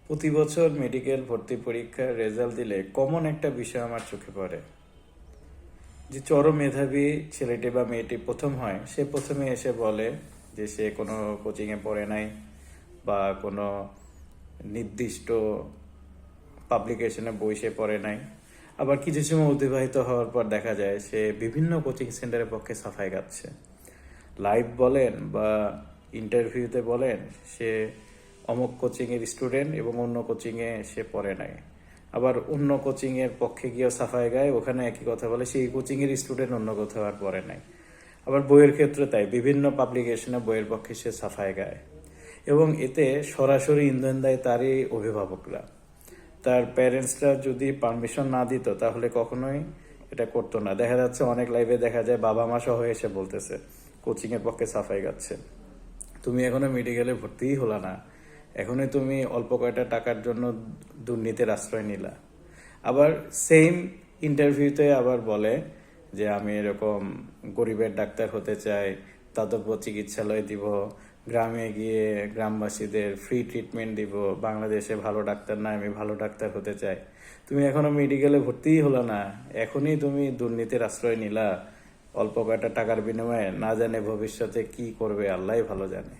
প্রতি বছর মেডিকেল ভর্তি পরীক্ষার রেজাল্ট দিলে কমন একটা বিষয় আমার চোখে পড়ে যে চরম মেধাবী ছেলেটি বা মেয়েটি প্রথম হয়, সে প্রথমে এসে বলে যে সে কোনো কোচিংয়ে পড়ে নাই বা কোনো নির্দিষ্ট পাবলিকেশনে বই সে পড়ে নাই। আবার কিছু সময় অতিবাহিত হওয়ার পর দেখা যায় সে বিভিন্ন কোচিং সেন্টারের পক্ষে সাফাই গাচ্ছে। লাইভ বলেন বা ইন্টারভিউতে বলেন সে অমুক কোচিংয়ের স্টুডেন্ট এবং অন্য কোচিংয়ে সে পড়ে নাই। আবার অন্য কোচিংয়ের পক্ষে গিয়েও সাফাই গায়, ওখানে একই কথা বলে সেই কোচিংয়ের স্টুডেন্ট অন্য কোথাও আর পড়ে নাই। আবার বইয়ের ক্ষেত্রে তাই, বিভিন্ন পাবলিকেশনে বইয়ের পক্ষে সে সাফাই গায় এবং এতে সরাসরি ইন্ধন দেয় তারই অভিভাবকরা। তার প্যারেন্টসরা যদি পারমিশন না দিত তাহলে কখনোই এটা করতো না। দেখা যাচ্ছে অনেক লাইভে দেখা যায় বাবা মা সহ এসে বলতেছে কোচিং এর পক্ষে সাফাই গাচ্ছে, তুমি এখনো মেডিকেলে ভর্তিই হলা না, এখনই তুমি অল্প কয়টা টাকার জন্য দুর্নীতির আশ্রয় নিলা। আবার সেম ইন্টারভিউতে আবার বলে যে আমি এরকম গরিবের ডাক্তার হতে চাই, দাতব্য চিকিৎসালয় দিব, গ্রামে গিয়ে গ্রামবাসীদের ফ্রি ট্রিটমেন্ট দিব, বাংলাদেশে ভালো ডাক্তার না, আমি ভালো ডাক্তার হতে চাই। তুমি এখনো মেডিকেলে ভর্তিই হলো না, এখনই তুমি দুর্নীতির আশ্রয় নিলা অল্প কয়টা টাকার বিনিময়ে, না জানে ভবিষ্যতে কি করবে আল্লাহই ভালো জানে।